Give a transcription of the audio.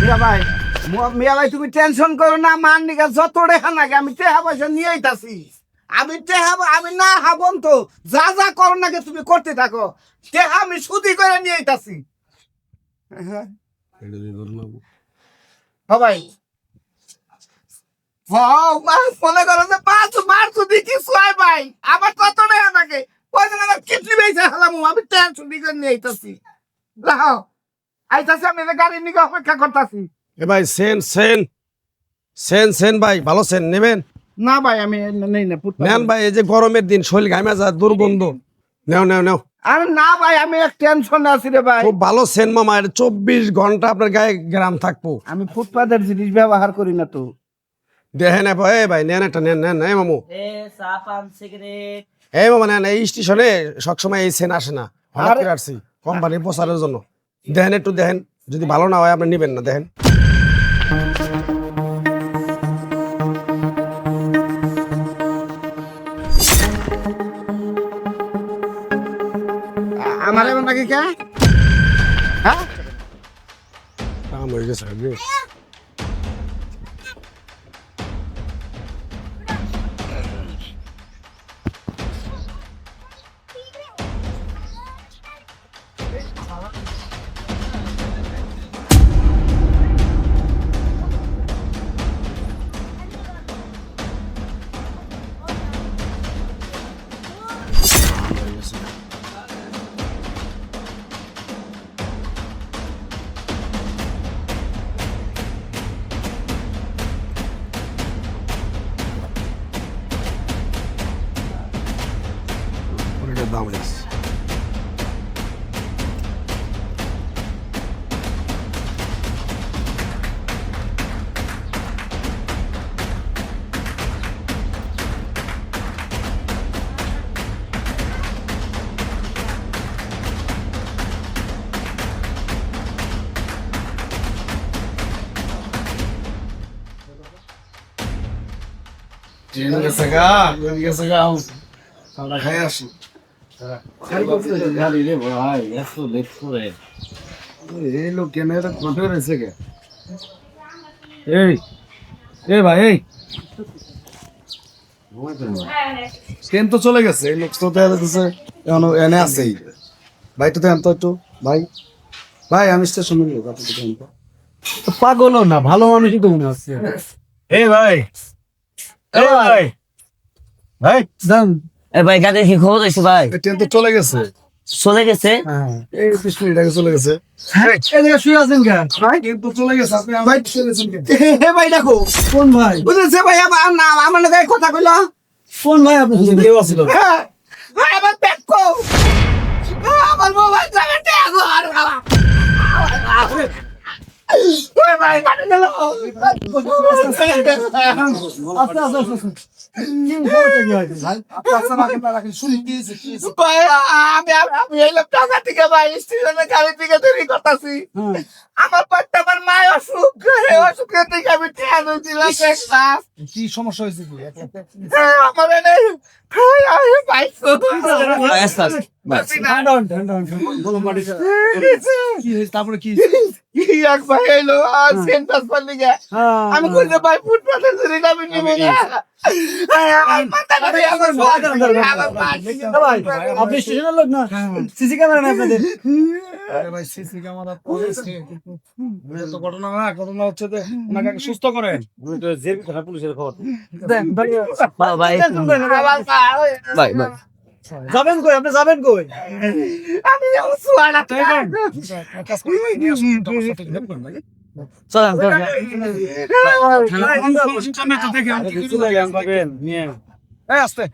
মিয়া ভাই মিয়া ভাই তুমি টেনশন করো না, মান নিকা যত রেখা নাকি আমি টেহা পয়সা নিয়ে আইতাছি। আমি না হাবন তো যা যা করো নাকি তুমি করতে থাকো, টেহা আমি সুদি করে নিয়ে আইতাছি। ভাই মনে করো যে মার্চ দিয়ে কিছু হয় ভাই, আমার কত রেখা নাকি পয়সা আমার কিডনি বেঁচে হালাম, আমি টেহা সুদি করে নিয়ে আইতাছি। রাখো আইতাছি, আমি গাড়ি নিয়ে অপেক্ষা করতেছি। এ ভাই সেন সেন সেন সেন ভাই ভালো সেন নেবেন? না ভাই আমি নেই না। নেন ভাই, এই যে গরমের দিন শরীর ঘামে যা দুর্গন্ধ, নেও নেও নেও। আরে না ভাই আমি এক টেনশনে আছি রে ভাই। খুব ভালো সেন মামা, এটা 24 ঘন্টা আপনার গায়ে গ্রাম থাকবো। আমি ফুটপাতের জিনিস ব্যবহার করি না তো। দেখেন ভাই নেন একটা, নেন নেন এই মামু, চা পান সিগারেট। এই মামা নেন। এই স্টেশনে সবসময় এই সেন আসে না, হঠাৎ করে আসছি কোম্পানির প্রচারের জন্য। দেখেন একটু দেখেন, যদি ভালো না হয় আপনি নেবেন না। দেখেন আমার এমন নাকি কে? হ্যাঁ কাম হয়ে গেছে রে। ওটার দাম হয়েছে। ট্রেন গেছে গা, ট্রেন গেছে গা, আমরা খাই আসি। এই লোক কেন এটা কঠোর হয়েছে কে? এই ভাই এই ট্রেন তো চলে গেছে, এই লোক তো দেখা যাচ্ছে এখন এনে আছে। ভাই তো দেখেন তো একটু, ভাই ভাই আমি স্টেশনে লোক, আপনি দেখেন তো। পাগলও না, ভালো মানুষই তো মনে হচ্ছে। এই ভাই এই ভাই ভাই যান, ভাই গাড়ির কি খবর হয়েছে ভাই? ট্রেন তো চলে গেছে। চলে গেছে? এই 20 মিনিট আগে চলে গেছে। এই জায়গায় শুয়ে আছেন কেন ভাই? ট্রেন তো চলে গেছে, আপনি ভাই চলেছেন কেন? হে ভাই দেখো কোন ভাই? বুঝেছে ভাই, আমার না আমার না কথা কইলো। কোন ভাই? আপনি কেউ আছিল? হ্যাঁ ভাই আমার দেখো আমার মোবাইল জায়গাতে আগর বাবা। ওই ভাই কাটে দিল। ভাই আমি এলাম টাকা থেকে ভাই, স্টেশনে গাড়ি থেকে তৈরি করতেছি। আমার পাটটা আমার মায়ের অসুখ, অসুখের থেকে আমি ট্রেন দিলাম। কি সমস্যা হয়েছে? কি আমার এনে ভাই তারপরে কি এক ভাই এলো সেন্টার পার লিগে, আমি কইতে ভাই ফুটপাতে ধরে আমি নিব না। আমার মাথা ধরে আমার ভাই আপনি স্টেশনের লোক না? সিসি ক্যামেরা নাই আপনাদের? ভাই সিসি ক্যামেরা তো ঘটনা না, ঘটনা হচ্ছে যে ওনাকে আগে সুস্থ করেন। জেল থানা পুলিশের খবর দেন ভাই। ভাই ভাই ভাই যাবেন কই? আপনি যাবেন কই? আমি সুয়ালা চলেন। আস্তে